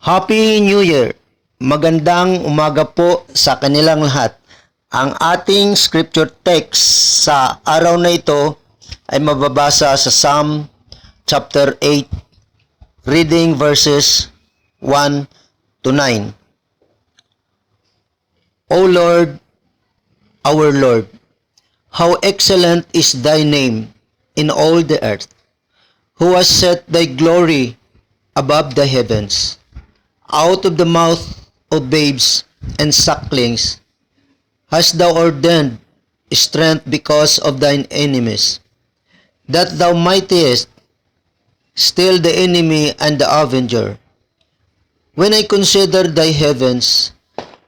Happy New Year! Magandang umaga po sa kanilang lahat. Ang ating scripture text sa araw na ito ay mababasa sa Psalm chapter 8, reading verses 1 to 9. O Lord, our Lord, how excellent is thy name in all the earth, who has set thy glory above the heavens. Out of the mouth of babes and sucklings hast thou ordained strength because of thine enemies, that thou mightest still the enemy and the avenger. When I consider thy heavens,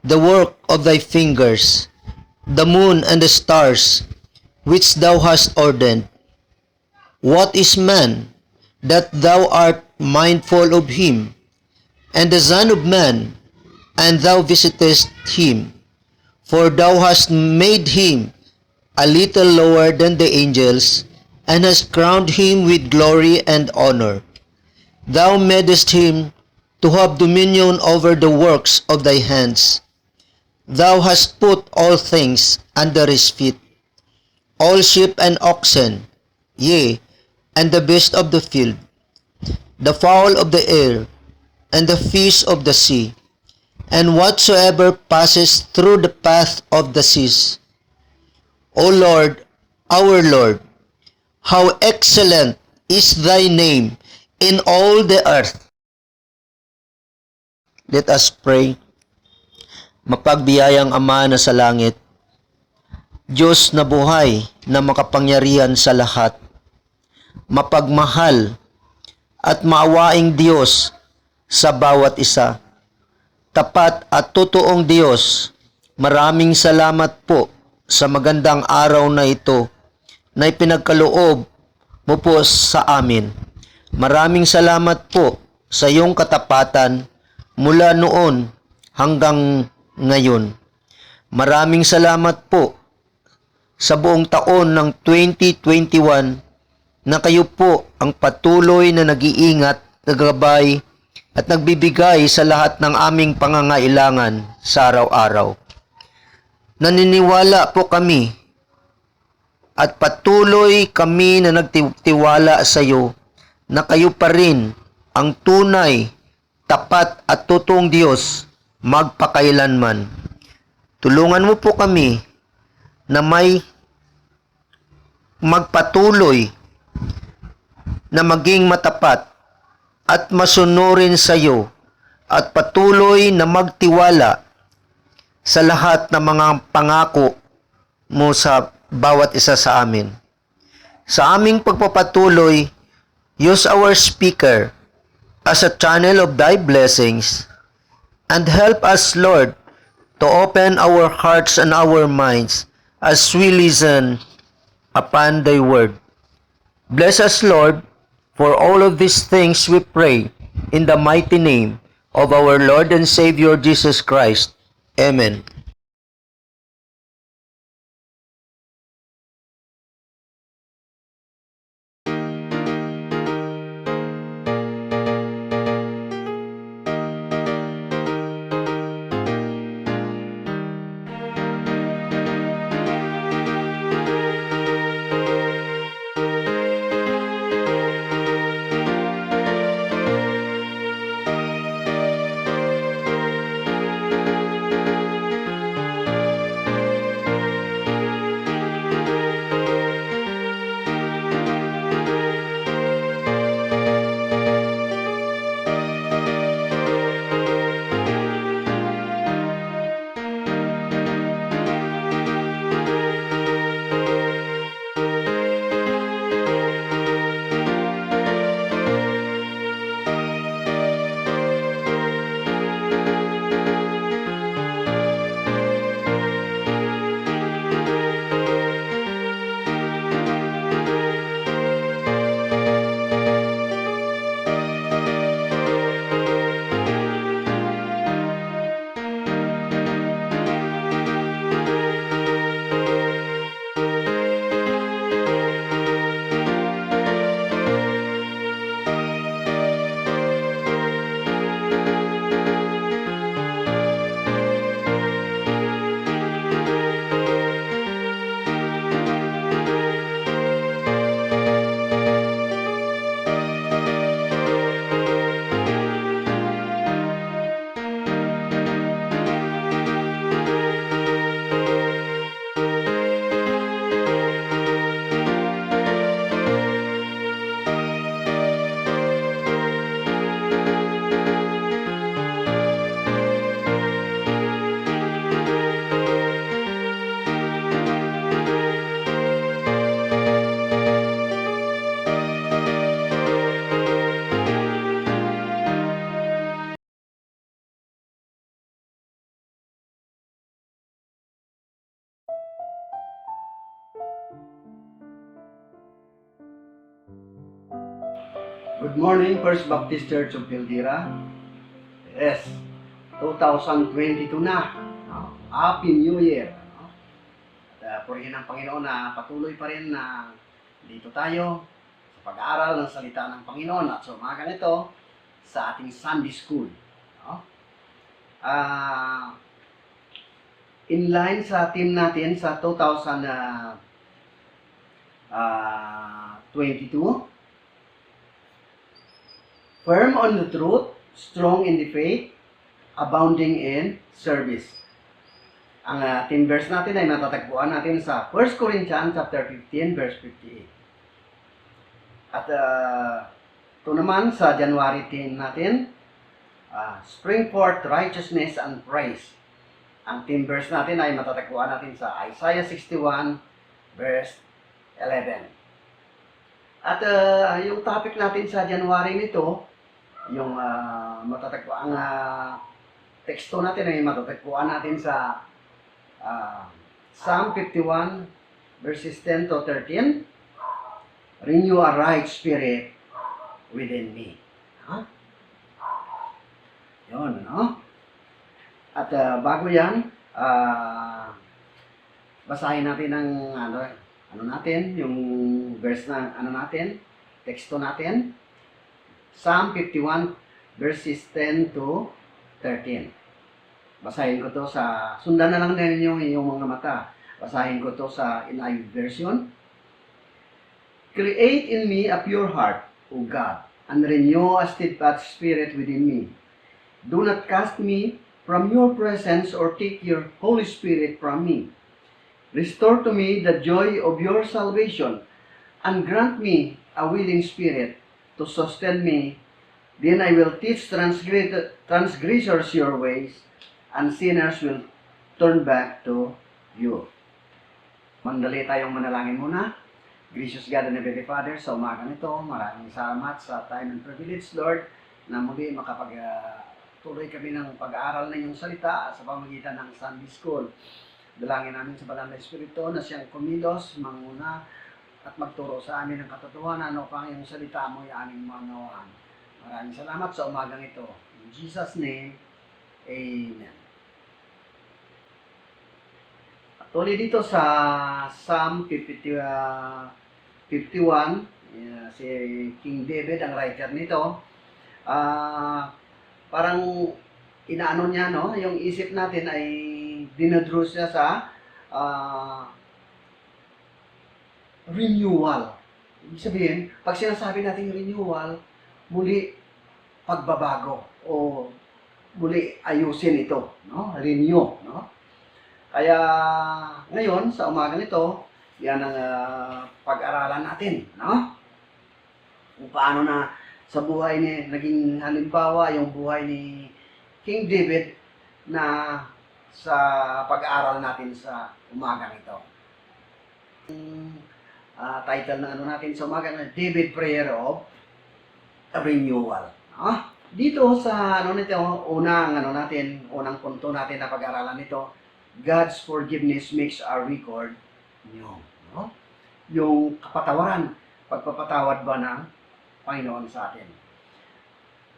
the work of thy fingers, the moon and the stars, which thou hast ordained, what is man, that thou art mindful of him, and the Son of Man, and thou visitest him? For thou hast made him a little lower than the angels, and hast crowned him with glory and honor. Thou madest him to have dominion over the works of thy hands. Thou hast put all things under his feet, all sheep and oxen, yea, and the beast of the field, the fowl of the air, and the fish of the sea, and whatsoever passes through the path of the seas. O Lord, our Lord, how excellent is thy name in all the earth. Let us pray. Mapagbiyayang Ama na sa langit, Diyos na buhay na makapangyarihan sa lahat, mapagmahal at maawaing Diyos sa bawat isa. Tapat at totoong Diyos, maraming salamat po sa magandang araw na ito na ipinagkaloob mo po sa amin. Maraming salamat po sa iyong katapatan mula noon hanggang ngayon. Maraming salamat po sa buong taon ng 2021 na kayo po ang patuloy na nag-iingat, naggabay at nagbibigay sa lahat ng aming pangangailangan sa araw-araw. Naniniwala po kami at patuloy kami na nagtiwala sa iyo na kayo pa rin ang tunay, tapat at totoong Diyos magpakailanman. Tulungan mo po kami na may magpatuloy na maging matapat at masunurin sa iyo at patuloy na magtiwala sa lahat ng mga pangako mo sa bawat isa sa amin. Sa aming pagpapatuloy, use our speaker as a channel of thy blessings and help us, Lord, to open our hearts and our minds as we listen upon thy word. Bless us, Lord. For all of these things we pray in the mighty name of our Lord and Savior Jesus Christ. Amen. Good morning, First Baptist Church of Pildira. Yes, 2022 na. Happy New Year. At purihin ng Panginoon na patuloy pa rin na dito tayo sa pag-aaral ng salita ng Panginoon at sa umaga nito sa ating Sunday School. In line sa team natin sa 2022, firm on the truth, strong in the faith, abounding in service. Ang team verse natin ay matatagpuan natin sa 1 Corinthians chapter 15 verse 58. At ito naman sa January 10 natin, spring forth righteousness and praise. Ang team verse natin ay matatagpuan natin sa Isaiah 61 verse 11. At yung topic natin sa January nito, yung matatagpuan, ang teksto natin ay matatagpuan natin sa Psalm 51 verses 10 to 13. Renew a right spirit within me. Yun, no? At bago yan, basahin natin ang ano natin, yung verse na natin, teksto natin. Psalm 51 verses 10 to 13. Basahin ko to sundan na lang ninyo yung mga mata. Basahin ko to sa NIV version. Create in me a pure heart, O God, and renew a steadfast spirit within me. Do not cast me from your presence or take your Holy Spirit from me. Restore to me the joy of your salvation, and grant me a willing spirit to sustain me. Then I will teach transgressors your ways, and sinners will turn back to you. Mandali tayong manalangin muna. Gracious God and Heavenly Father, sa umaga nito, maraming salamat sa time and privilege, Lord, na muli makapagtuloy kami ng pag-aaral ng iyong salita sa pamamagitan ng Sunday School. Dalangin namin sa Banal na Espiritu na siyang kumilos, manguna, at magturo sa amin ng katotohanan upang iyong salita mo ay aming maunawaan. Maraming salamat sa umagang ito. In Jesus' name, Amen. Tuloy dito sa Psalm 51, si King David ang writer nito. Parang inaano niya, no? Yung isip natin ay dinadrew siya sa renewal. Ibig sabihin, pag sinasabi natin renewal, muli pagbabago o muli ayusin ito, no? Renew, no? Kaya ngayon sa umaga nito, yan ang pag-aralan natin, no? Kung paano na sa buhay ni naging halimbawa yung buhay ni King David na sa pag-aaral natin sa umaga nito. Title na natin sa umaga na David Prayer of Renewal, no? Dito sa nito, unang punto natin na pag-aralan nito, God's forgiveness makes our record new. No? Yung kapatawaran, pagpapatawad ba ng Panginoon sa atin.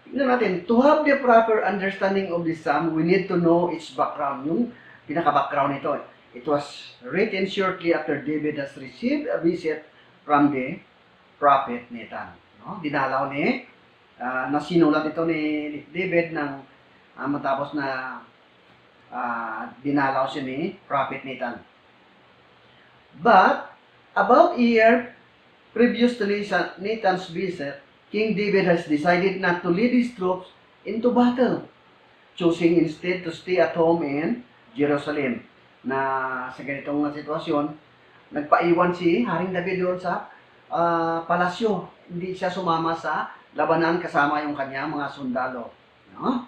Tignan natin, to have the proper understanding of this psalm, we need to know its background. Yung pinaka-background nito, it was written shortly after David has received a visit from the prophet Nathan. No? Dinalaw nasinulat ito ni David ng matapos na dinalaw siya ni Prophet Nathan. But, about a year previous to Nathan's visit, King David has decided not to lead his troops into battle, choosing instead to stay at home in Jerusalem. Na sa ganitong sitwasyon, nagpaiwan si Haring David doon sa palasyo. Hindi siya sumama sa labanan kasama yung kanyang mga sundalo. No?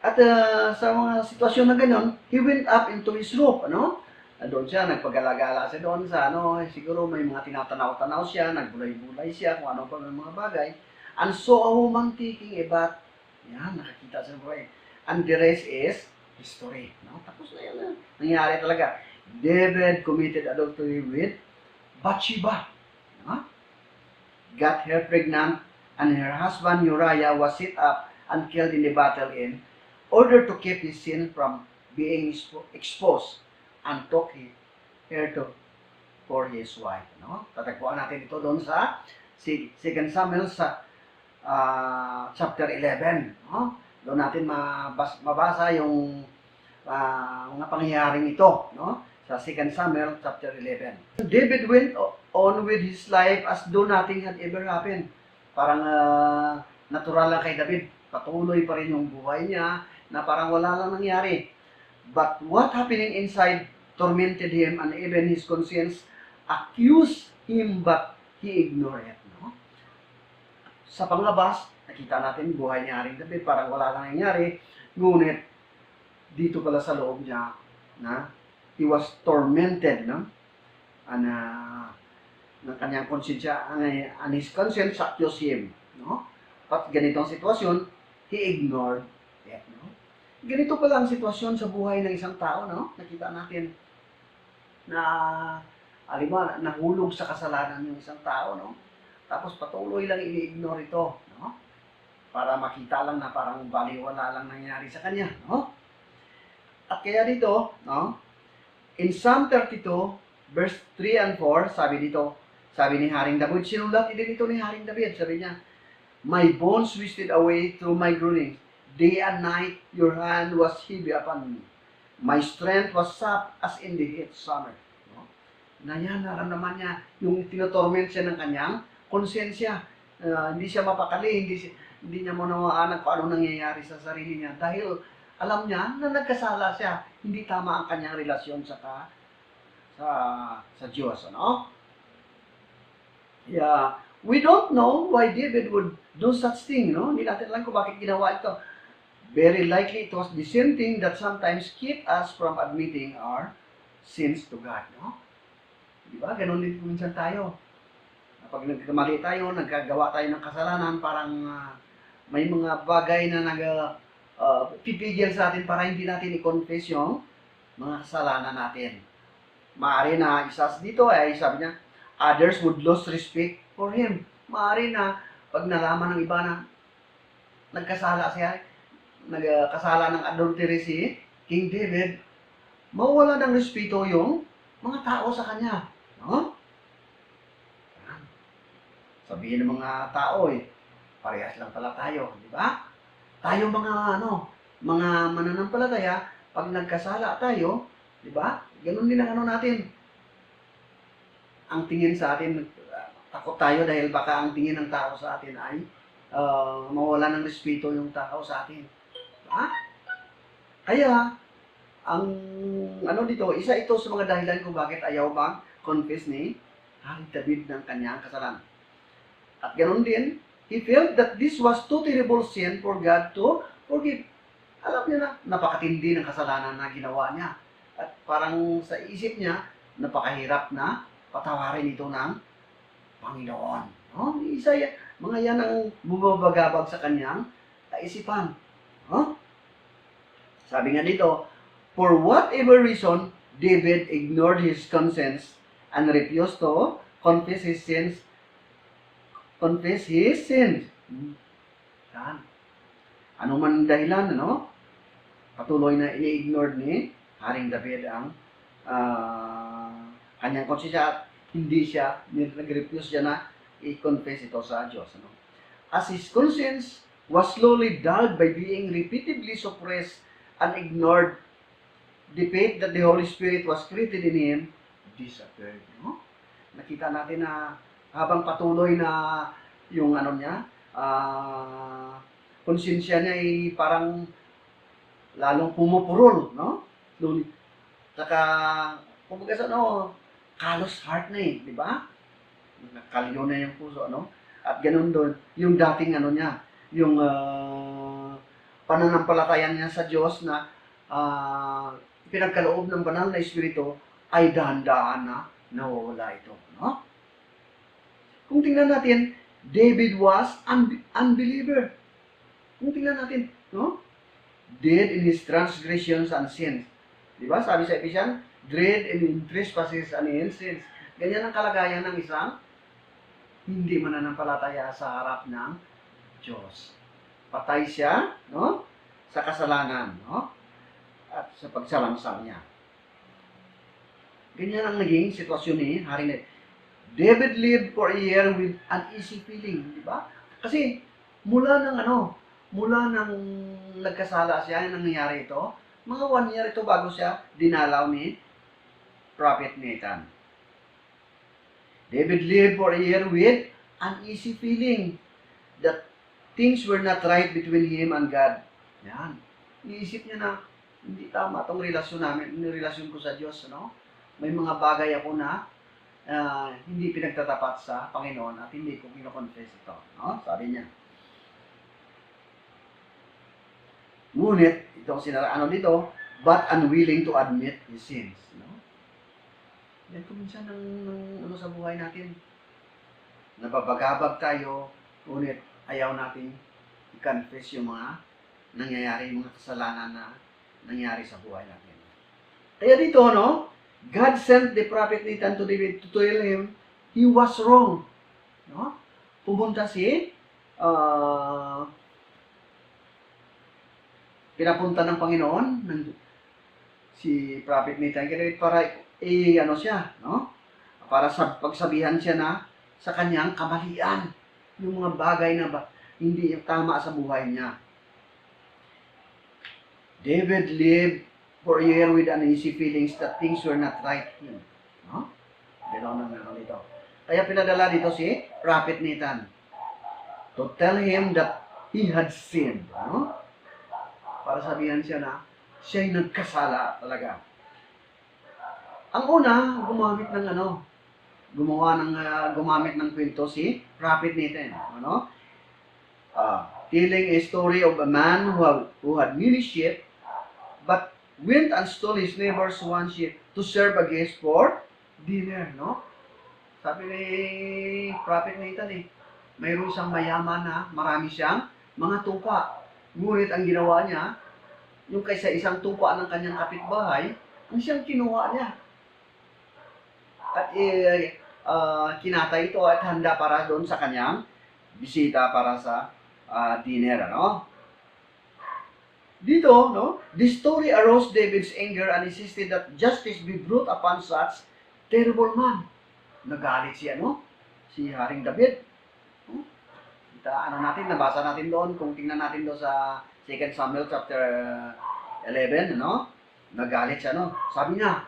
At sa mga sitwasyon na ganyan, he went up into his roof, ano? Doon siya, nagpagala-gala siya doon sa siguro may mga tinatanaw-tanaw siya, nagbulay-bulay siya, kung ano pa may mga bagay. And saw a woman taking a bath. Yan, nakakita siya po eh. And the rest is history. No? Tapos na yan. Nangyari talaga. David committed adultery with Bathsheba. No? got her pregnant, and her husband Uriah was set up and killed in the battle in order to keep his sin from being exposed, and took her to for his wife. No? Tatagpuan natin ito doon sa 2 Samuel sa chapter 11. No? Doon natin mabasa yung mga pangyayaring ito. No? Sa 2 Samuel chapter 11. David went on with his life as though nothing had ever happened. Parang natural lang kay David. Patuloy pa rin yung buhay niya na parang wala lang nangyari. But what happening inside tormented him, and even his conscience accused him, but he ignored it. No? Sa panglabas, nakita natin buhay ni Haring David, parang wala lang nangyari. Ngunit, dito pala sa loob niya, na he was tormented, no? And ng kanyang konsensya, and his conscience accused him. No? At ganitong sitwasyon, he ignored it. No? Ganito pala ang sitwasyon sa buhay ng isang tao. No? Nakita natin na alimba, nahulog sa kasalanan ng isang tao, no? Tapos patuloy lang ini-ignore ito, no? Para makita lang na parang baliwala lang nangyari sa kanya, no? At kaya dito, no? In Psalm 32, verse 3 and 4, sabi dito, sabi ni Haring David, sinulat din ito ni Haring David, sabi niya, my bones wasted away through my groanings. Day and night, your hand was heavy upon me. My strength was sapped as in the heat summer. No? Na yan, naramdaman niya yung tinotorment siya ng kanyang konsensya. Hindi siya mapakali, hindi niya manawaan kung ano nangyayari sa sarili niya. Dahil alam niya na nagkasala siya. Hindi tama ang kanyang relasyon sa Diyos. Ano? Yeah. We don't know why David would do such thing. No? Hindi natin alam kung bakit ginawa ito. Very likely it was the same thing that sometimes keep us from admitting our sins to God. No? Diba? Ganon din minsan tayo. Kapag nagkamali tayo, nagkagawa tayo ng kasalanan, parang may mga bagay na pipigil sa atin para hindi natin i-confess yung mga kasalanan natin. Maaari na isa dito ay sabi niya, others would lose respect for him. Maaari na pag nalaman ng iba na nagkasala siya, nagkasala ng adultery si King David, mawala ng respeto yung mga tao sa kanya. No? Sabihin ng mga tao, parehas lang pala tayo, di ba? Tayo mga mga mananampalataya, pag nagkasala tayo, di ba? Ganun din ang natin. Ang tingin sa atin, takot tayo dahil baka ang tingin ng tao sa atin ay mawala ng respeto yung tao sa atin. Ha? Kaya, ang dito, isa ito sa mga dahilan kung bakit ayaw mag-confess ni Haring David ng kanyang kasalanan. At ganoon din, he felt that this was too terrible sin for God to forgive. Alam niya na, napakatindi ng kasalanan na ginawa niya. At parang sa isip niya, napakahirap na patawarin ito ng Panginoon. No? Isa yan, mga yan ang bumabagabag sa kanyang kaisipan. Huh? Sabi nga dito, for whatever reason, David ignored his conscience and refused to confess his sins. Yan. Ano man dahilan, ano? Patuloy na ini-ignore ni Haring David ang kanyang konsensya at hindi siya, nag-refuse siya na i-confess ito sa Diyos. Ano? As his conscience was slowly dulled by being repeatedly suppressed and ignored, the faith that the Holy Spirit was created in him disappeared. No? Nakita natin na habang patuloy na yung konsensya niya ay parang lalong pumupurol, no? Saka, kumbaga sa kalos heart na di ba? Nakalyo na yung puso, At ganun doon, yung dating niya, yung pananampalatayan niya sa Diyos na pinagkaloob ng banal na Espiritu ay dahan-dahan na nawawala ito, no? Kung tingnan natin, David was unbeliever. Kung tingnan natin, no? Dead in his transgressions and sins. Di ba? Sabi sa Ephesians, dead in trespasses and in sins. Ganyan ang kalagayan ng isang hindi mananampalataya sa harap ng Diyos. Patay siya, no? Sa kasalanan, no? At sa pagsalangsang niya. Ganyan ang naging sitwasyon ni Haring David. David lived for a year with uneasy feeling, di ba? Kasi mula nang nagkasala siya, yung nangyayari ito, mga 1 year ito bago siya dinalaw ni Prophet Nathan. David lived for a year with uneasy feeling that things were not right between him and God. Yan. Iniisip niya na, hindi tama itong relasyon ko sa Diyos, no? May mga bagay ako na hindi pinagtatapat sa Panginoon at hindi ko kino-confess ito. No? Sabi niya. Ngunit, itong dito, but unwilling to admit his sins. No? Yan kuminsan ng sa buhay natin. Nababagabag tayo, ngunit ayaw natin i-confess yung mga nangyayari, yung mga kasalanan na nangyari sa buhay natin. Kaya dito, no? God sent the prophet Nathan to David to tell him he was wrong. No? Pumunta pinapunta ng Panginoon si prophet Nathan kay David para siya, no? Para pagsabihan siya na sa kanyang kamalian, yung mga bagay na hindi tama sa buhay niya. David lived for a year with uneasy feelings that things were not right him. No? Ganoon ang dito. Kaya pinadala dito si Prophet Nathan to tell him that he had sinned. No? Para sabihan siya na siya'y nagkasala talaga. Ang una, gumamit ng kwento si Prophet Nathan. Ano? Telling a story of a man who had many sheep, but went and stole his neighbor's one sheep to serve a guest for dinner, no? Sabi ni Prophet Nathan mayroon isang mayaman na marami siyang mga tupa. Ngunit ang ginawa niya, yung kaysa isang tupa ng kanyang kapitbahay, ang siyang kinuha niya. At kinatay ito at handa para doon sa kanyang bisita para sa dinner, ano? Dito, no, the story aroused David's anger and insisted that justice be brought upon such terrible man. Nagalit siya, no? Si Haring David. Nabasa natin doon, kung tingnan natin doon sa 2 Samuel chapter 11, no? Nagalit siya, no? Sabi niya,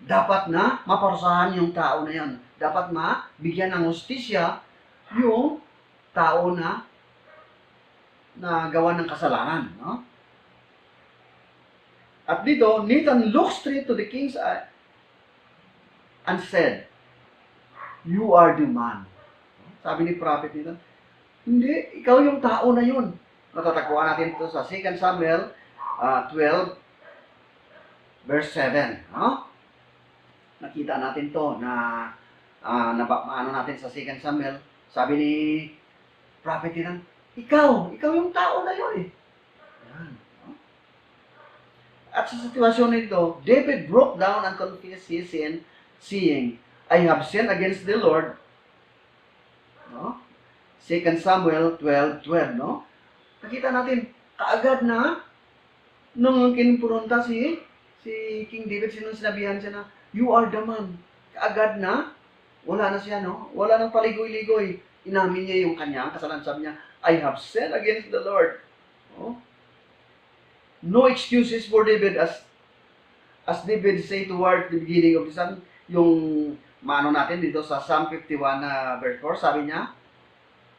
dapat na maparusahan yung tao na yan. Dapat bigyan ng hustisya yung tao na gawa ng kasalanan, no? At dito, Nathan looked straight to the king's eye and said, "You are the man." Sabi ni Prophet Nathan, hindi, ikaw yung tao na yun. Natatagpuan natin ito sa 2 Samuel 12, verse 7. No? Nakita natin to na natin sa 2 Samuel. Sabi ni Prophet Nathan, ikaw yung tao na yun eh. Yan. At sa sitwasyon nito, David broke down and confessed his sin, saying, "I have sinned against the Lord." No? 2 Samuel 12:12, no? Nakita natin, kaagad na, nung kinupronta si King David, sinabihan siya na, "You are the man." Kaagad na, wala na siya, no? Wala nang paligoy-ligoy. Inamin niya yung kanyang kasalanan. Sabi niya, "I have sinned against the Lord." No? No excuses for David as David say toward the beginning of the Psalm, yung natin dito sa Psalm 51 verse 4, sabi niya,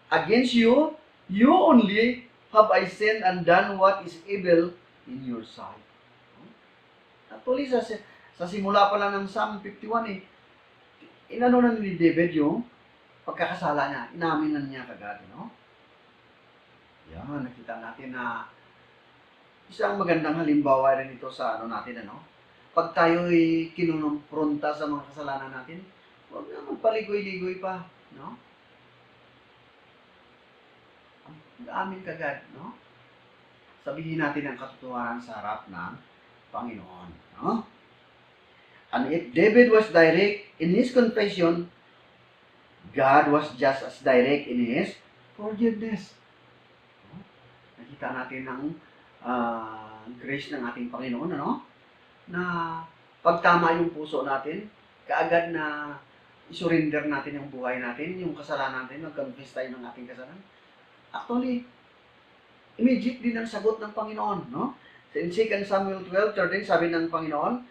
"Against you only have I sinned and done what is evil in your sight." Actually, sa simula pa lang ng Psalm 51 inano na ni David yung pagkakasala niya, inamin na niya kagad, no? Yan, nakita natin na isang magandang halimbawa rin ito sa natin, ano? Pag tayo'y kinunompronta sa mga kasalanan natin, huwag na magpaligoy-ligoy pa, no? Amin kagad, no? Sabihin natin ang katotohanan sa harap ng Panginoon, no? And if David was direct in his confession, God was just as direct in His forgiveness. Nakita natin ng grace ng ating Panginoon, ano? Na pag tama yung puso natin, kaagad na isurrender natin yung buhay natin, yung kasalanan natin, mag-confess tayo ng ating kasalanan. Actually, immediate din ang sagot ng Panginoon, no? In 2 Samuel 12:13, sabi ng Panginoon,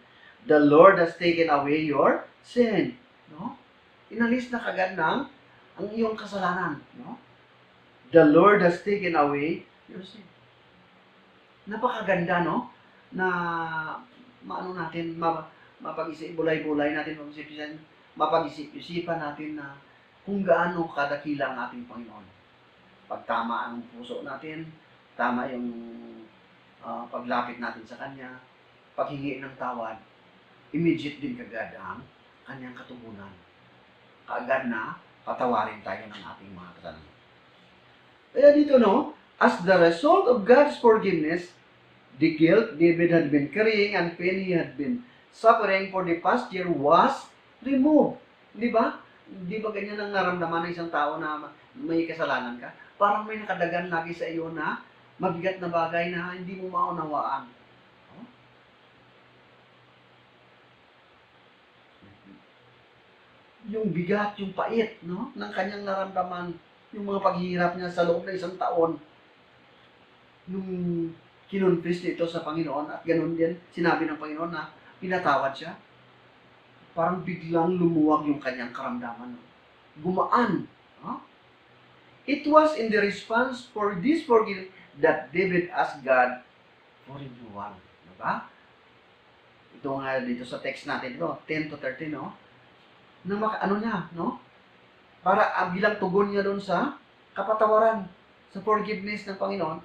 "The Lord has taken away your sin." No? Inalis na kagad ng ang iyong kasalanan, no? The Lord has taken away your sin. Napakaganda, no? Na maano natin, mapag-isip, bulay-bulay natin, mapag-isip-isipan natin na kung gaano kadakila ang ating Panginoon. Pag tama ang puso natin, tama yung paglapit natin sa Kanya, paghingi ng tawad, immediate din kagad ang Kanyang katugunan. Kaagad na patawarin tayo ng ating mga kasalanan. Kaya dito, no, as the result of God's forgiveness, the guilt David had been carrying and pain he had been suffering for the past year was removed. Di ba? Di ba ganyan ang naramdaman ng isang tao na may kasalanan ka? Parang may nakadagan lagi sa iyo na mabigat na bagay na hindi mo maunawaan. Yung bigat, yung pait, no, ng kanyang naramdaman, yung mga paghihirap niya sa loob ng isang taon, yung kinonfess nito sa Panginoon, at ganoon din, sinabi ng Panginoon na pinatawad siya, parang biglang lumuwag yung kanyang karamdaman. Gumaan. No? It was in the response for this forgiveness that David asked God for renewal. Diba? Ito nga dito sa text natin, no? 10-13, no? Na ano niya, no? Para bilang tugon niya doon sa kapatawaran, sa forgiveness ng Panginoon,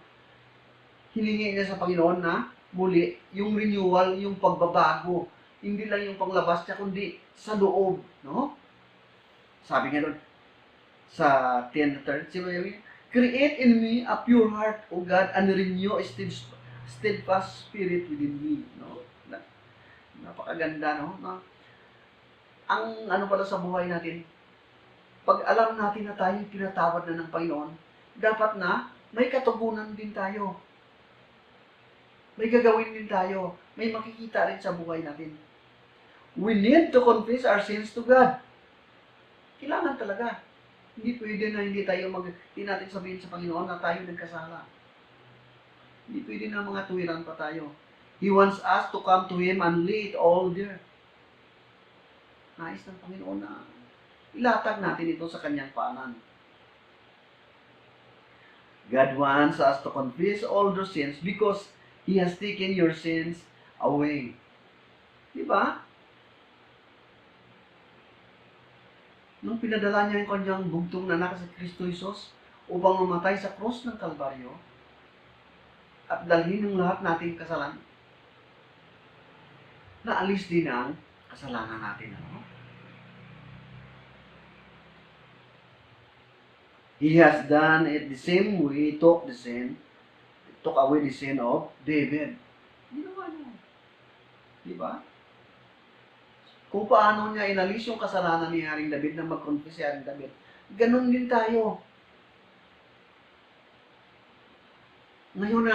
hiningi niya sa Panginoon na muli yung renewal, yung pagbabago, hindi lang yung panglabas niya, kundi sa loob, no? Sabi niya doon sa 10:13, "Create in me a pure heart, O God, and renew a steadfast spirit within me." No? Napakaganda, no? Ang ano pala sa buhay natin, pag alam natin na tayo pinatawad na ng Panginoon, dapat na may katugunan din tayo. May gagawin din tayo. May makikita rin sa buhay natin. We need to confess our sins to God. Kailangan talaga. Hindi pwede na hindi natin sabihin sa Panginoon na tayo nagkasala. Hindi pwede na mga tuwiran pa tayo. He wants us to come to Him and lay it all there. Nais ng Panginoon na ilatag natin ito sa Kanyang paanan. God wants us to confess all those sins because He has taken your sins away. Diba? Nung pinadala niya yung kanyang bugtong na anak sa Kristo Jesus upang mamatay sa cross ng Kalbaryo at dalhin ng lahat nating kasalanan, naalis din ang kasalanan natin. Ano? He has done it the same way. He took away the sin of David. Ginawa niya. Diba? Kung paano niya inalis yung kasalanan ni Haring David na mag-confess si Haring David, ganun din tayo. Ngayon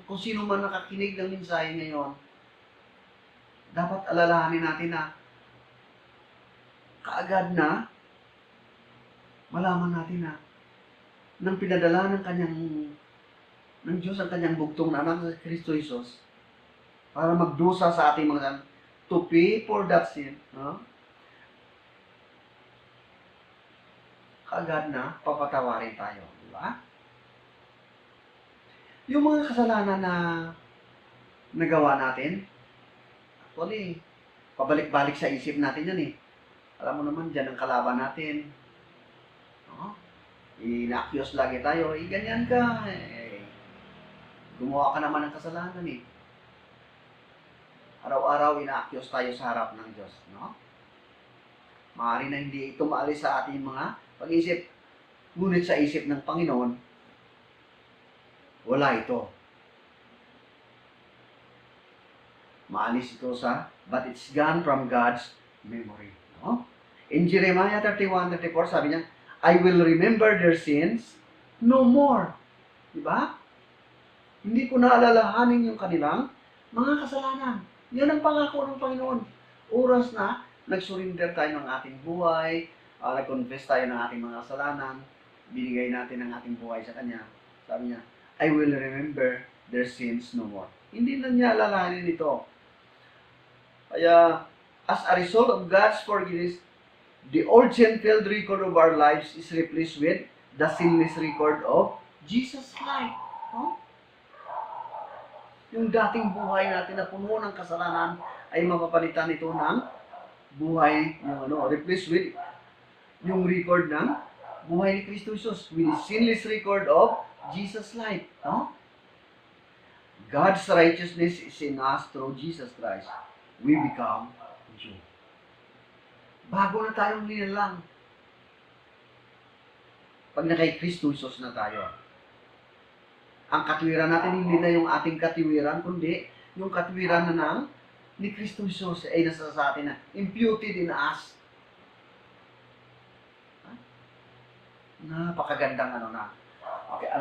kung sino man nakakinig ng mensahe ngayon, dapat alalahanin natin na kaagad na malaman natin na nang pinadala ng Diyos ang kanyang bugtong na anak sa Kristo Jesus para magdusa sa ating mga to pay for that sin, no? Kaagad na papatawarin tayo, di ba? Yung mga kasalanan na nagawa natin, actually, pabalik-balik sa isip natin yan eh. Alam mo naman, dyan ang kalaban natin. No? Ina-accuse lagi tayo, ganyan ka, gumawa ka naman ng kasalanan eh. Araw-araw ina-accuse tayo sa harap ng Diyos, no? Maaari na hindi ito maalis sa ating mga pag-isip. Ngunit sa isip ng Panginoon, wala ito. Maalis ito but it's gone from God's memory, no? In Jeremiah 31:34, sabi niya, I will remember their sins no more. Diba? Hindi ko naalalahanin yung kanilang mga kasalanan. Yan ang pangako ng Panginoon. Oras na nag-surrender tayo ng ating buhay, nag-confess tayo ng ating mga kasalanan, binigay natin ang ating buhay sa Kanya. Sabi niya, I will remember their sins no more. Hindi na niya alalahanin ito. Kaya, as a result of God's forgiveness, the old sin-filled record of our lives is replaced with the sinless record of Jesus' life. Huh? Yung dating buhay natin na puno ng kasalanan ay mapapalitan ito ng buhay, replaced with yung record ng buhay ni Kristo Jesus, with the sinless record of Jesus' life. Huh? God's righteousness is in us through Jesus Christ. We become Jew. Bago na tayong nilalang. Pag na kay Kristo Jesus na tayo. Ang katwiran natin hindi na yung ating katwiran, kundi yung katwiran na ng ni Kristo Jesus ay nasa sa atin na imputed in us. Napakagandang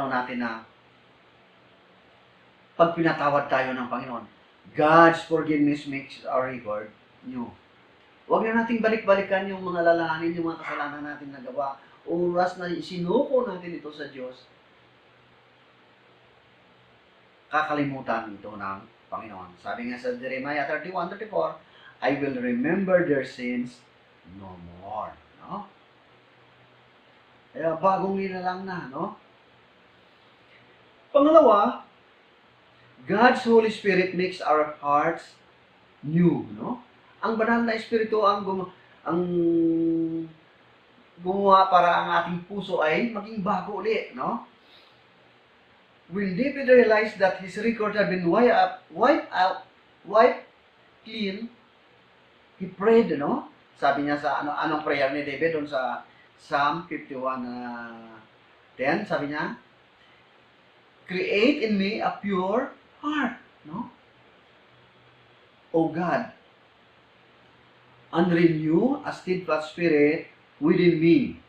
natin na pag pinatawad tayo ng Panginoon, God's forgiveness makes our record new. Huwag na nating balik-balikan yung mga lalahanin, yung mga kasalanan natin na gawa. Oras na sinuko natin ito sa Diyos, kakalimutan ito ng Panginoon. Sabi nga sa Jeremiah 31:34, I will remember their sins no more. No? Kaya bagong nilalang na, no? Pangalawa, God's Holy Spirit makes our hearts new, no? Ang banal na Espiritu ang gumawa para ang ating puso ay maging bago ulit, no? When David realized that his record had been wiped clean, he prayed, no? Sabi niya sa anong prayer ni David doon sa Psalm 51:10, sabi niya, create in me a pure heart, no? O God, and renew a steadfast spirit within me.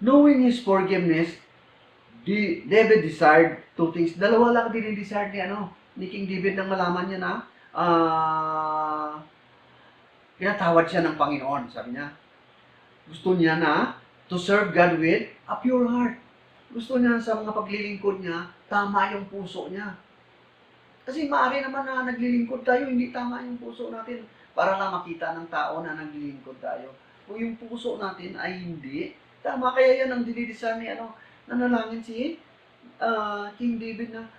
Knowing His forgiveness, David desired two things. Dalawa lang din desired ni King David nang malaman niya na pinatawad siya ng Panginoon. Sabi niya, gusto niya na to serve God with a pure heart. Gusto niya sa mga paglilingkod niya, tama yung puso niya. Kasi maaari naman na naglilingkod tayo, hindi tama yung puso natin para lang makita ng tao na naglilingkod tayo. Kung yung puso natin ay hindi tama, kaya yan ang dinidesign ni nanalangin si King David na,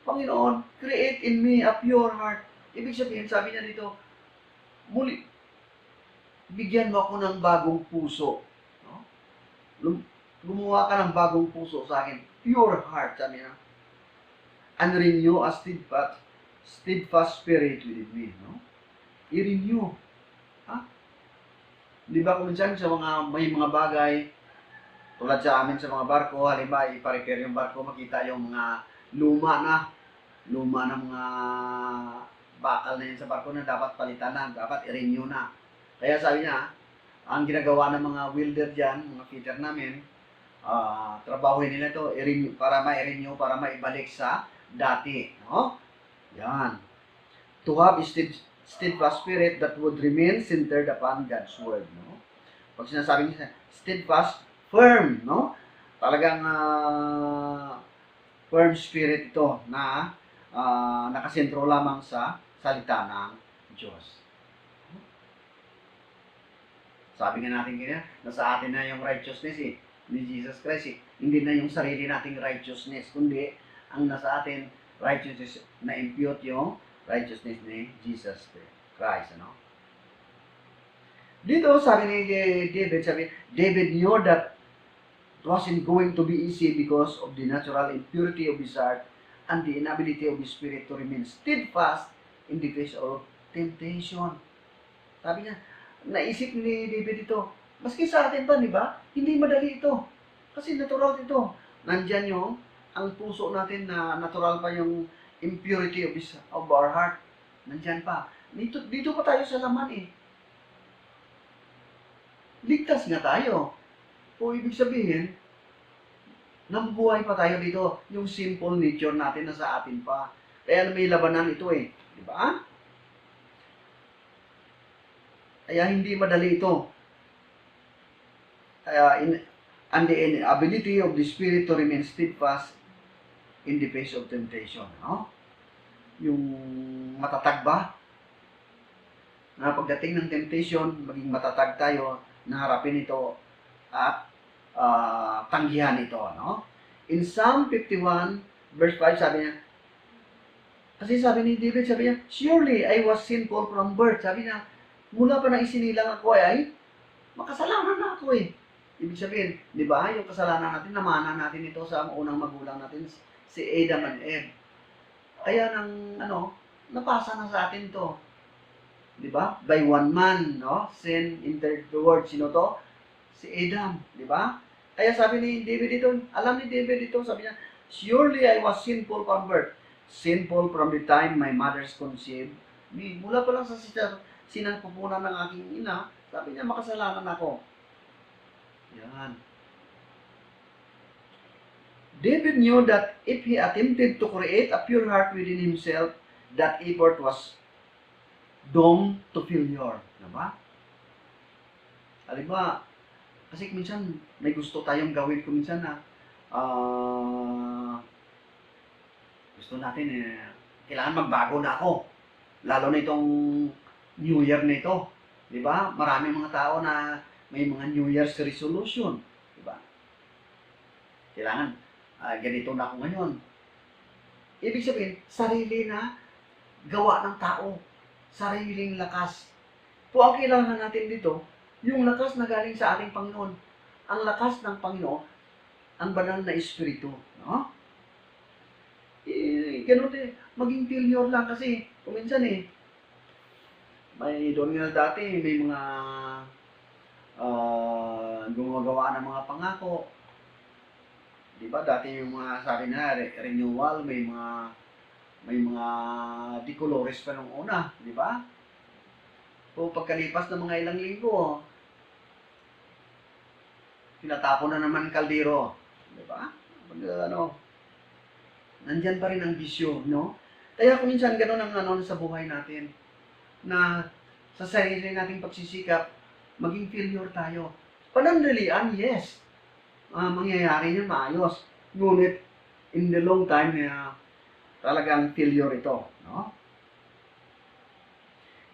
Panginoon, create in me a pure heart. Ibig sabihin, sabi niya dito, muli, bigyan mo ako ng bagong puso. No? Gumawa ka ng bagong puso sa akin. Pure heart, sabi niya. And renew a steadfast spirit within me. No? I-renew. Di ba kung minsan sa may mga bagay, tulad sa amin sa mga barko, halimbawa i-repair yung barko, makita yung mga luma na mga bakal na yun sa barko na dapat palitan na, dapat i-renew na. Kaya sabi niya, ang ginagawa ng mga welder dyan, mga fitter namin, trabahuin nila ito, para ma-renew, para maibalik sa dati. No? Yan. To have steadfast spirit that would remain centered upon God's word, no? Pag sinasabi niya, steadfast, firm, no? Talagang firm spirit ito na nakasentro lamang sa salita ng Diyos. Sabi nga natin kanya, nasa atin na yung righteousness ni Jesus Christ. Hindi na yung sarili nating righteousness, kundi ang nasa atin righteousness na impute yung righteousness ni Jesus Christ, Dito sabi ni David knew that it wasn't going to be easy because of the natural impurity of his heart and the inability of his spirit to remain steadfast in the face of temptation. Sabi niya, naisip ni David ito, maski sa atin pa, di ba? Hindi madali ito. Kasi natural ito. Nandyan yung ang puso natin na natural pa yung impurity of our heart. Nandyan pa. Dito pa tayo sa laman eh. Ligtas nga tayo. O ibig sabihin, nabubuhay pa tayo dito. Yung simple nature natin na sa atin pa. Kaya may labanan ito eh. Di ba? Kaya hindi madali ito. And the ability of the Spirit to remain steadfast in the face of temptation. No? Yung matatag ba? Na pagdating ng temptation, maging matatag tayo na harapin ito at tanggihan ito. No? In Psalm 51, verse 5, sabi niya, kasi sabi ni David, sabi niya, surely I was sinful from birth. Sabi niya, mula pa na isinilang ako ay makasalanan na ako eh. Ibig sabihin, di ba, yung kasalanan natin, namana natin ito sa unang magulang natin, si Adam and Eve. Kaya napasa na sa atin to. Di ba? By one man, no? Sin entered the world. Sino to? Si Adam, di ba? Kaya sabi ni David ito, alam ni David ito, sabi niya, surely I was sinful from birth. Sinful from the time my mother's conceived me. Mula pa lang sa sinapupunan ng aking ina, sabi niya, makasalanan ako. Yan. David knew that if he attempted to create a pure heart within himself, that effort was doomed to failure. Diba? Halimbawa, kasi minsan may gusto tayong gawin kung minsan na gusto natin kailangan magbago na ako. Lalo na itong New Year na ito. Diba? Maraming mga tao na may mga New Year's resolution. Diba? Kailangan, ganito na ako ngayon. Ibig sabihin, sarili na gawa ng tao. Sariling lakas. Po ang kailangan natin dito, yung lakas na galing sa ating Panginoon. Ang lakas ng Panginoon, ang banal na Espiritu. No? Ganun din, maging failure lang kasi, kuminsan may doon nga dati, may mga gumagawa ng mga pangako. Di ba? Dati yung mga sabi na renewal, may mga decolores pa nung una, di ba? O pagkalipas ng mga ilang linggo, tinatapon na naman kaldero, di ba? Nandyan pa rin ang bisyo, no? Kaya kung minsan gano'n ang sa buhay natin, na sa sarili nating pagsisikap, maging failure tayo. Panandalian, yes. Mangyayari yun maayos. Ngunit, in the long time, talagang failure ito. No?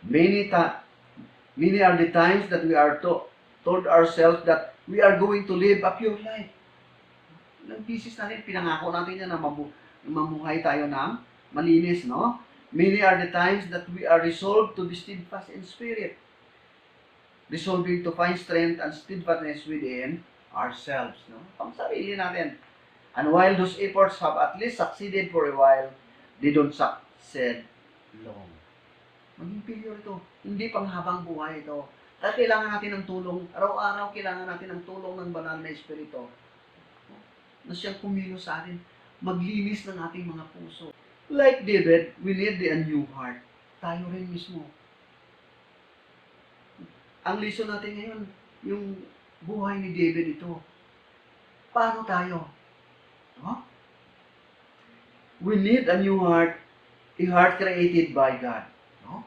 Many are the times that we are told ourselves that we are going to live a pure life. Ilang pieces natin, pinangako natin yan na mamuhay tayo ng malinis, no? Many are the times that we are resolved to be steadfast in spirit, resolving to find strength and steadfastness within ourselves. No? Pang sarili natin. And while those efforts have at least succeeded for a while, they don't succeed long. Maging failure ito. Hindi pang habang buhay ito. Kaya kailangan natin ng tulong. Araw-araw kailangan natin ng tulong ng banal na Espiritu na siyang kumilos sa atin. Maglinis ng ating mga puso. Like David, we need a new heart. Tayo rin mismo. Ang lesson natin ngayon, yung buhay ni David ito. Paano tayo? No? We need a new heart, a heart created by God. No?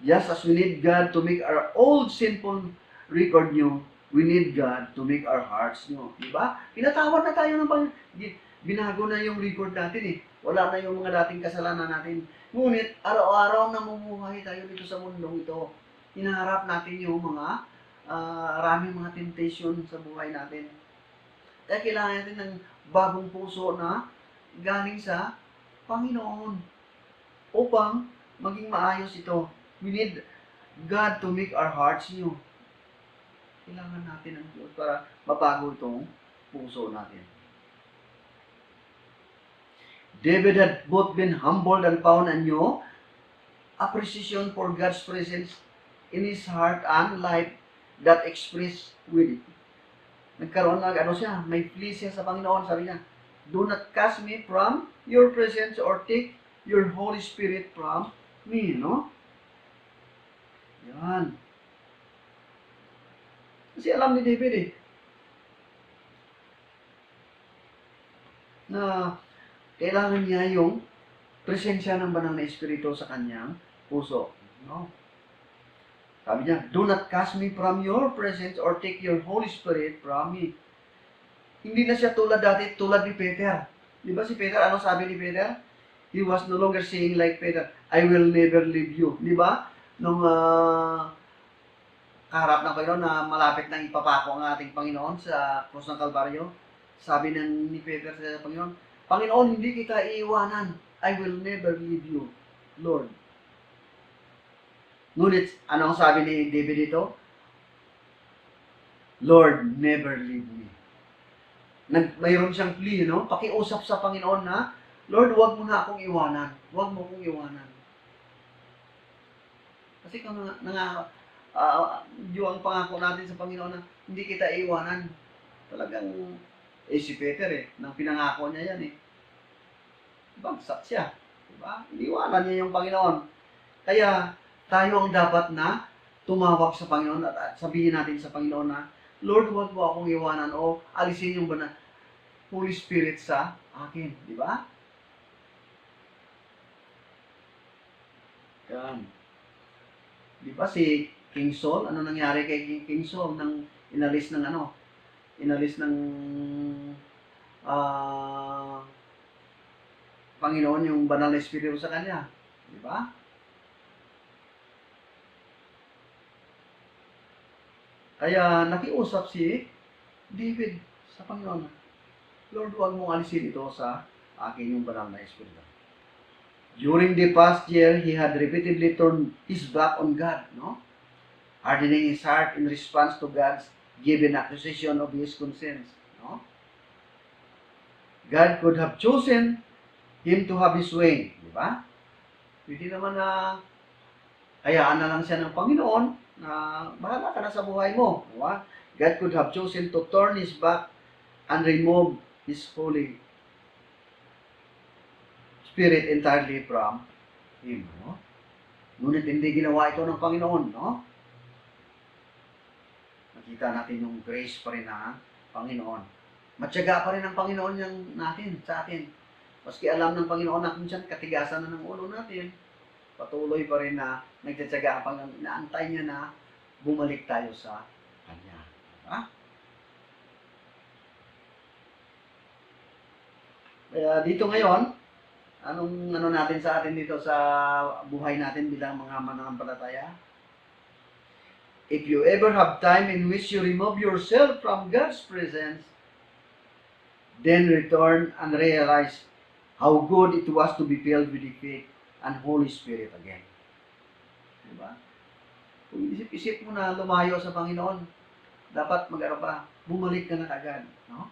Just as we need God to make our old sinful record new, we need God to make our hearts new. Diba? Pinatawad na tayo ng binago na yung record natin Wala na yung mga dating kasalanan natin. Ngunit, araw-araw namumuhay tayo dito sa mundong ito. Hinaharap natin yung mga maraming mga temptation sa buhay natin. Kaya kailangan natin ng bagong puso na galing sa Panginoon upang maging maayos ito. We need God to make our hearts new. Kailangan natin ng Diyos para mabago itong puso natin. David had both been humbled and found a new appreciation for God's presence in his heart and life that expressed with it. Nagkaroon may plea siya sa Panginoon, sabi niya, do not cast me from your presence or take your Holy Spirit from me, no? Yan. Kasi alam ni David na kailangan niya yung presensya ng banal na Espiritu sa kanyang puso. No? Sabi niya, do not cast me from your presence or take your Holy Spirit from me. Hindi na siya tulad dati, tulad ni Peter. Di ba si Peter, ano sabi ni Peter? He was no longer saying like Peter, I will never leave you. Di ba? Nung kaharap ng Panginoon na malapit nang ipapako ang ating Panginoon sa krus ng Kalbaryo, sabi ni Peter sa Panginoon, Panginoon, hindi kita iiwanan. I will never leave you, Lord. Ngunit, anong sabi ni David dito? Lord, never leave me. Mayroon siyang plea, no? Pakiusap sa Panginoon na, Lord, huwag mo na akong iwanan. Huwag mo akong iwanan. Kasi kung yung pangako natin sa Panginoon na hindi kita iwanan, talagang, si Peter nang pinangako niya yan bagsak siya. Diba? Iniwanan niya yung Panginoon. Kaya, tayo ang dapat na tumawag sa Panginoon at sabihin natin sa Panginoon na, Lord, huwag mo akong iwanan o alisin yung Holy Spirit sa akin. Di ba? Yan. Di ba si King Saul? Ano nangyari kay King Saul nang inalis ng Panginoon yung banal na Espiritu sa kanya? Di ba? Kaya nakiusap si David sa Panginoon. Lord, huwag mong alisin ito sa akin yung banal na Espiritu. During the past year, he had repeatedly turned his back on God, no? Hardening his heart in response to God's given accusation of his conscience, no? God could have chosen him to have his way, di ba? Pwede naman na hayaan na lang siya ng Panginoon na bahala ka na sa buhay mo. Diba? God could have chosen to turn his back and remove his Holy Spirit entirely from him. No? Ngunit hindi ginawa ito ng Panginoon. No? Nakita natin yung grace pa rin ng Panginoon. Matyaga pa rin ang Panginoon sa atin. Maski alam ng Panginoon na kung saan katigasan na ng ulo natin, patuloy pa rin na nagtsatsaga ang Panginoon. Inaantay niya na bumalik tayo sa Kanya. Diba? Kaya dito ngayon, anong natin sa atin dito sa buhay natin bilang mga mananampalataya? If you ever have time in which you remove yourself from God's presence, then return and realize how good it was to be filled with the faith and Holy Spirit again. Diba? Kung isip-isip mo na lumayo sa Panginoon, dapat bumalik ka na agad. No?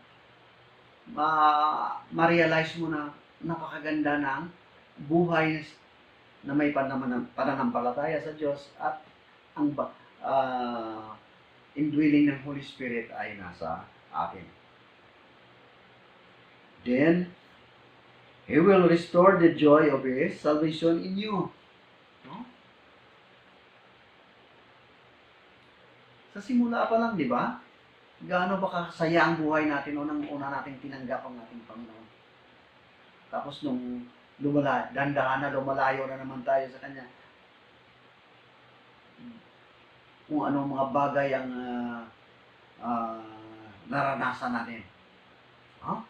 Ma-realize mo na napakaganda ng buhay na may pananampalataya sa Diyos at ang indwelling ng Holy Spirit ay nasa atin. Then, He will restore the joy of His salvation in you. No? Sa simula pa lang, di ba? Gaano ba kakasaya ang buhay natin o nang una nating tinanggap ang ating Panginoon. Tapos nung dandahan na lumalayo na naman tayo sa Kanya. Kung anong mga bagay ang naranasan natin. Huh?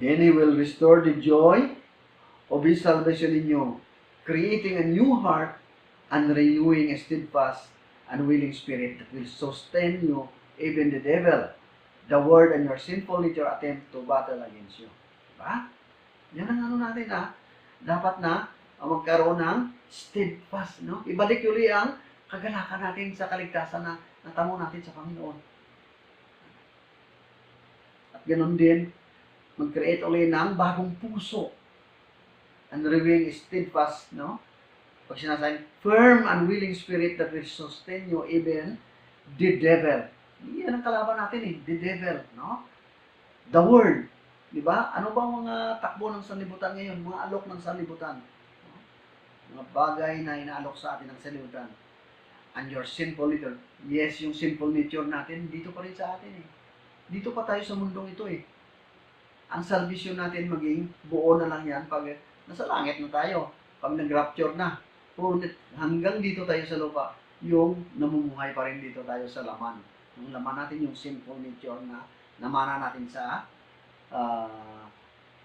Then He will restore the joy of His salvation in you, creating a new heart and renewing a steadfast and willing spirit that will sustain you, even the devil, the world, and your sinful nature attempt to battle against you. Diba? Yan ang natin dapat na magkaroon ng steadfast, no? Ibalik uli ang kagalakan natin sa kaligtasan na natamo natin sa Panginoon. At ganoon din, mag-create ulit ng bagong puso. And renewing steadfast, no? Pag sinasabi, firm and willing spirit that will sustain you even the devil, Yan ang kalaban natin eh, the devil, no? The world, di ba? Ano bang mga takbo ng sanlibutan ngayon, mga alok ng sanlibutan? No? Mga bagay na inaalok sa atin ng sanlibutan. And your sinful nature, yes, yung sinful nature natin, dito pa rin sa atin eh. Dito pa tayo sa mundong ito eh. Ang salvation natin maging buo na lang yan pag nasa langit na tayo. Pag nag-rapture na. Ngunit hanggang dito tayo sa lupa, yung namumuhay pa rin dito tayo sa laman. Yung laman natin, yung sinful nature na namana natin sa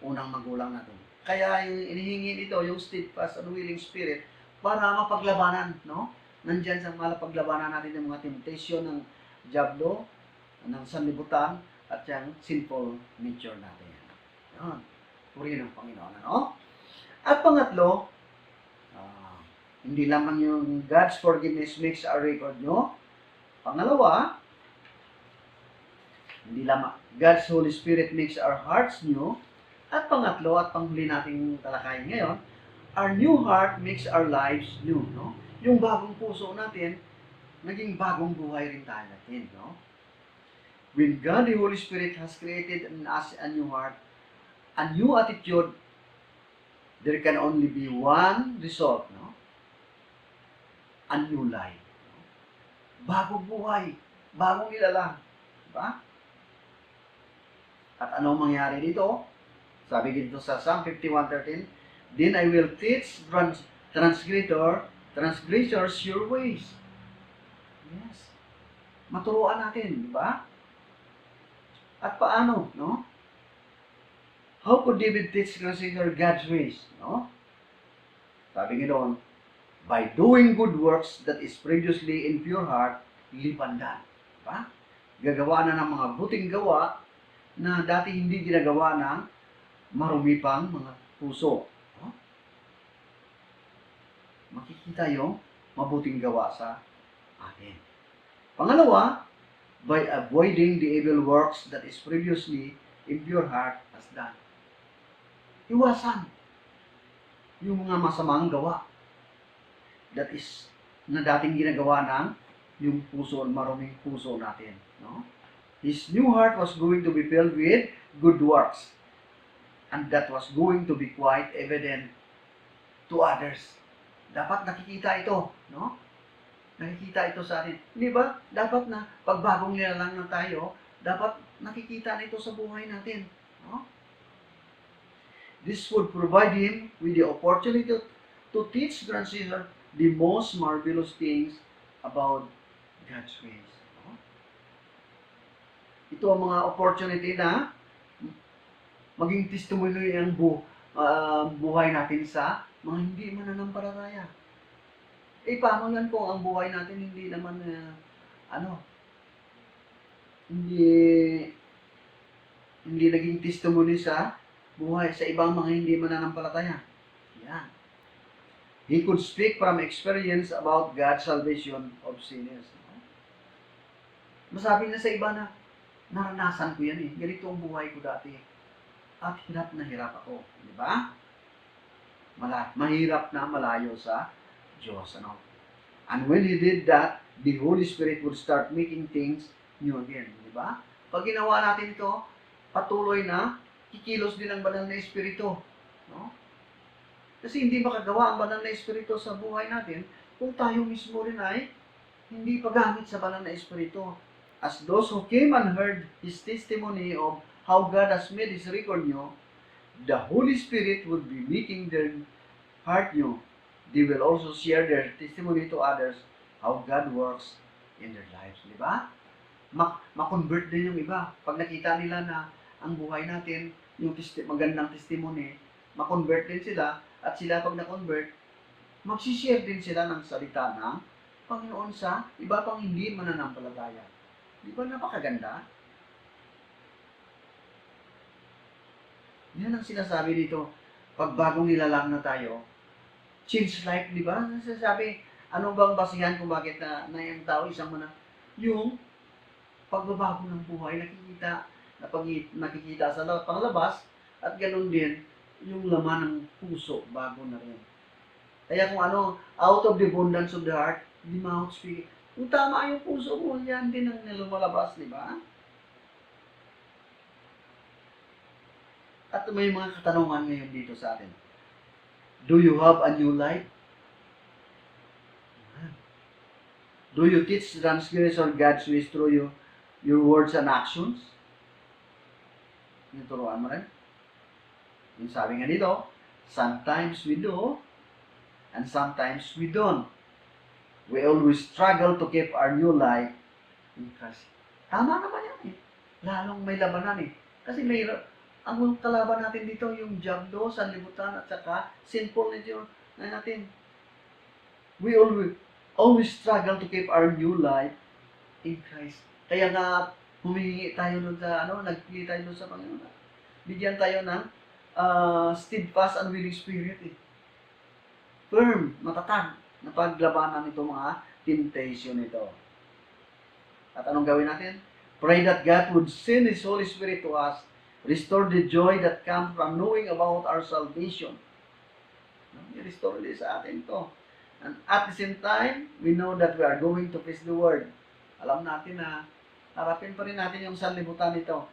unang magulang natin. Kaya yung inihingi dito, yung steadfast and willing spirit, para mapaglabanan, no? Nandyan sa mga paglabanan natin yung mga temptation ng diablo, ng sanlibutan, at yung sinful nature natin. Yan. Purihin ng Panginoon. Ano? At pangatlo, hindi lamang yung God's forgiveness makes our record nyo. Pangalawa, hindi lamang God's Holy Spirit makes our hearts new. At pangatlo, at panghuli nating talakayin ngayon, our new heart makes our lives new. No? Yung bagong puso natin, naging bagong buhay rin tayo natin. No? When God, the Holy Spirit, has created in us a new heart, a new attitude, there can only be one result, no? A new life. Bagong buhay, bagong nilalang. Diba? At anong mangyari dito? Sabi dito sa Psalm 51:13, then I will teach transgressors your ways. Yes. Maturuan natin, di ba? At paano, no? How could David teach transgressor God's ways, no? Sabi nga doon, by doing good works that is previously in pure heart, lipandan. Diba? Gagawa na ng mga buting gawa na dati hindi ginagawa ng marumi pang mga puso. No? Makikita yung mabuting gawa sa atin. Pangalawa, by avoiding the evil works that is previously in pure heart has done. Iwasan yung mga masamang gawa that is na dating ginagawa ng yung puso, maruming puso natin. No? His new heart was going to be filled with good works. And that was going to be quite evident to others. Dapat nakikita ito. No? Nakikita ito sa atin. Di ba? Dapat na pagbagong nilalang na tayo, dapat nakikita na ito sa buhay natin. No? This would provide him with the opportunity to teach transgression the most marvelous things about God's ways. No? Ito ang mga opportunity na maging testimony ang buhay natin sa mga hindi mananampalataya. Paano yan kung ang buhay natin hindi naman, hindi naging testimony sa buhay sa ibang mga hindi mananampalataya. Yan. He could speak from experience about God's salvation of sinners. Masabi na sa iba na, naranasan ko yan eh. Ganito ang buhay ko dati. At hirap na hirap ako. Di ba? Mahirap na malayo sa Diyos. Ano? And when he did that, the Holy Spirit would start making things new again. Di ba? Pag ginawa natin ito, patuloy na kikilos din ang banal na Espiritu. No? Kasi hindi makagawa ang banal na Espiritu sa buhay natin kung tayo mismo rin ay hindi pagamit sa banal na Espiritu. As those who came and heard his testimony of how God has made his record new, the Holy Spirit would be making their heart new. They will also share their testimony to others how God works in their lives. Di ba? Ma-convert din yung iba. Pag nakita nila na ang buhay natin, yung magandang testimony, ma-convert din sila, at sila pag na-convert, magsishare din sila ng salita ng Panginoon sa iba pang hindi mananampalataya. Di ba napakaganda? Yan ang sinasabi dito. Pag bagong nilalang na tayo, change life, di ba? Nasasabi, ano bang basihan kung bakit na yung tao isang yung pagbabago ng buhay, nakikita sa panglabas, at ganun din, yung laman ng puso, bago na rin. Kaya kung out of the abundance of the heart, the mouth speak. Kung tama yung puso mo, yan din ang lumalabas, di ba? At may mga katanungan ngayon dito sa atin. Do you have a new life? Do you teach transgressor God's ways through your words and actions? Tinuturuan mo rin? Yung sabi nga dito, sometimes we do, and sometimes we don't. We always struggle to keep our new life in Christ. Tama naman yan eh. Lalong may labanan eh. Kasi may, ang kalaban natin dito, yung jabdo, sanlibutan, at saka sinful nature na natin. We always struggle to keep our new life in Christ. Kaya nga, humingi tayo nun sa, nagpili tayo nun sa Panginoon. Bigyan tayo ng steadfast and willing spirit eh. Firm, matatag, na paglabanan ito mga temptation ito. At anong gawin natin? Pray that God would send His Holy Spirit to us, restore the joy that comes from knowing about our salvation. I-restore din sa atin ito. And at the same time, we know that we are going to face the world. Alam natin na harapin pa rin natin yung sanlibutan nito.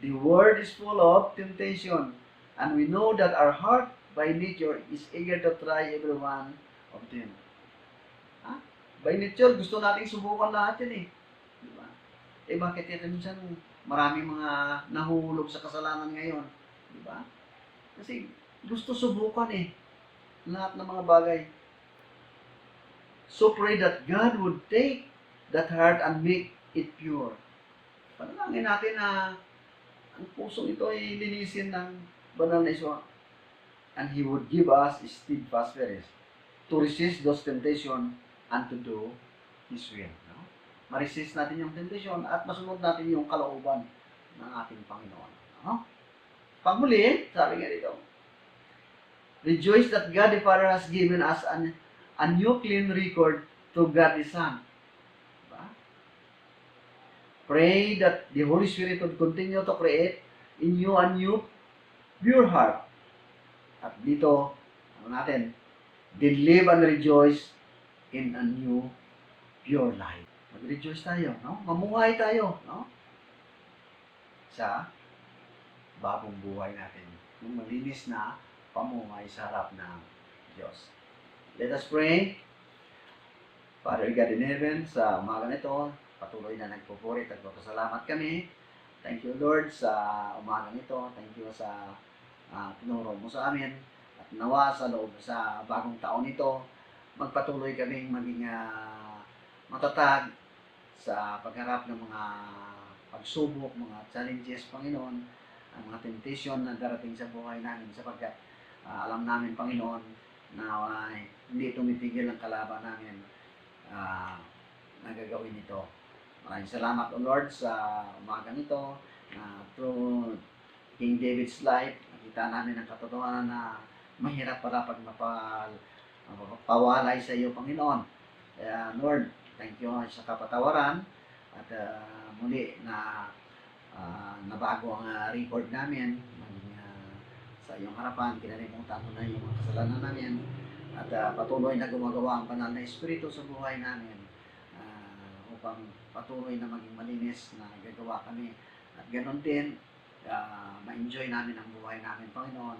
The world is full of temptation. And we know that our heart by nature is eager to try every one of them. By nature, gusto nating subukan lahat yan eh. Diba? Eh bakit yan minsan maraming mga nahulog sa kasalanan ngayon? Diba? Kasi gusto subukan eh. Lahat ng mga bagay. So pray that God would take that heart and make it pure. Panalangin natin na ang pusong ito ay linisin ng banal na Iswa. And He would give us steadfast spirit to resist those temptations and to do His will. No? Ma-resist natin yung temptation at masunod natin yung kalooban ng ating Panginoon. No? Pagmuli, sabi nga dito, rejoice that God the Father has given us a new clean record through God the Son. Diba? Pray that the Holy Spirit would continue to create in you a new pure heart. At dito, natin, then live and rejoice in a new pure life. Mag-rejoice tayo, no? Mamuhay tayo, no? Sa bagong buhay natin. Yung malinis na pamuhay sa harap ng Diyos. Let us pray. Father God in heaven, sa umaga nito, patuloy na nagpupurit at magpasalamat kami. Thank you, Lord, sa umaga nito. Thank you sa tinuro mo sa amin. At nawa sa loob sa bagong taon nito, magpatuloy kaming maging matatag sa pagharap ng mga pagsubok, mga challenges, Panginoon, ang mga temptation na darating sa buhay namin sapagkat alam namin, Panginoon, na hindi tumitigil ang kalaban namin na gagawin ito. Maraming salamat, O Lord, sa umaga nito through King David's life. Nakita namin ang katotohanan na mahirap pala pag mapawalay sa iyo, Panginoon. Kaya, Lord, thank you sa kapatawaran at muli na nabago ang record namin sa iyong harapan. Kinalimutan mo na yung mga kasalanan namin at patuloy na gumagawa ang banal na Espiritu sa buhay namin upang patuloy na maging malinis na gagawa kami. At ganoon din, ma-enjoy namin ang buhay namin, Panginoon.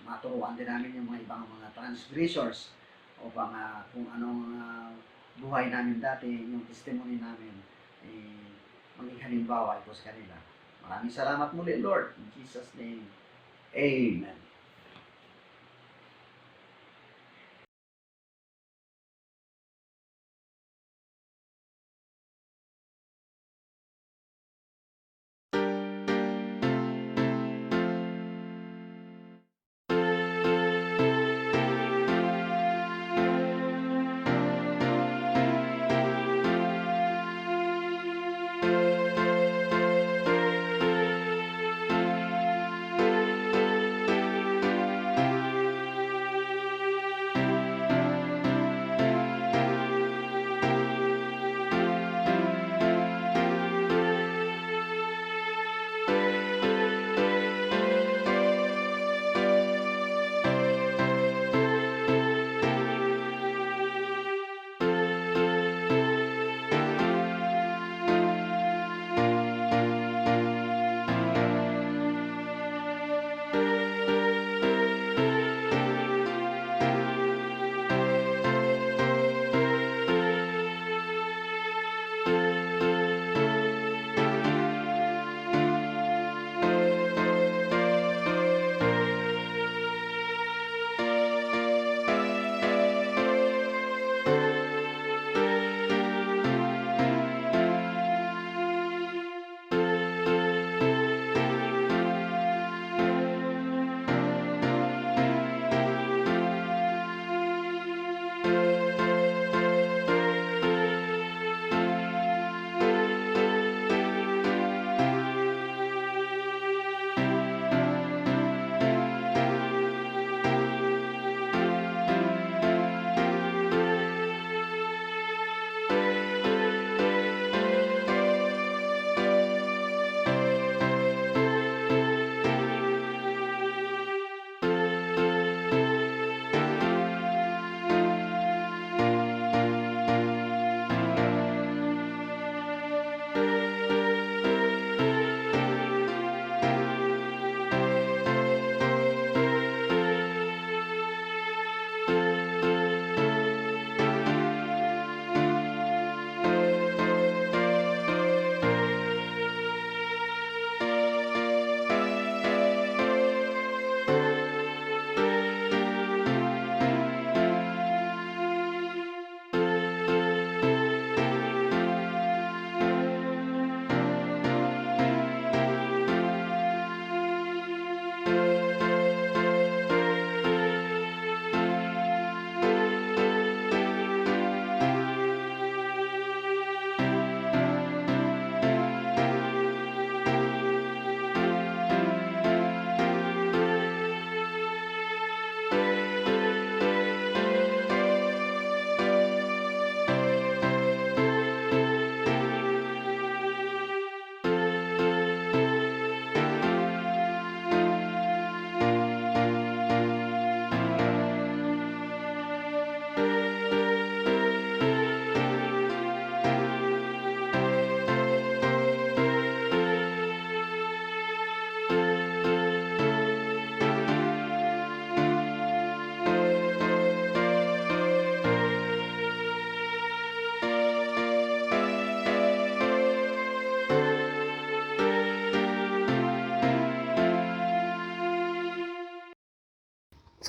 Maturuan din namin yung mga ibang mga transgressors upang kung anong buhay namin dati, yung testimony namin, maging halimbawa ito sa kanila. Maraming salamat muli, Lord. In Jesus' name, Amen.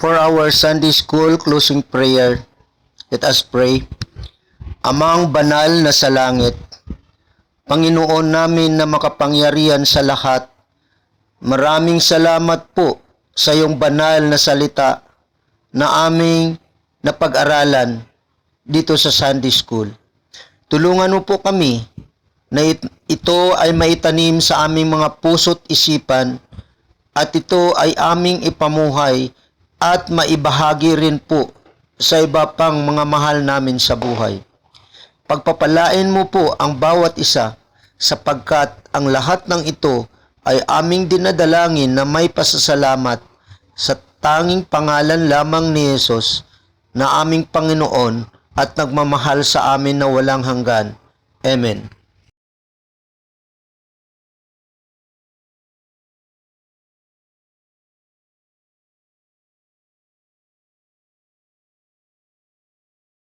For our Sunday School closing prayer, let us pray. Amang banal na sa langit, Panginoon namin na makapangyarihan sa lahat, maraming salamat po sa iyong banal na salita na aming napag-aralan dito sa Sunday School. Tulungan mo po kami na ito ay maitanim sa aming mga puso't isipan at ito ay aming ipamuhay at maibahagi rin po sa iba pang mga mahal namin sa buhay. Pagpapalain mo po ang bawat isa sapagkat ang lahat ng ito ay aming dinadalangin na may pasasalamat sa tanging pangalan lamang ni Jesus na aming Panginoon at nagmamahal sa amin na walang hanggan. Amen.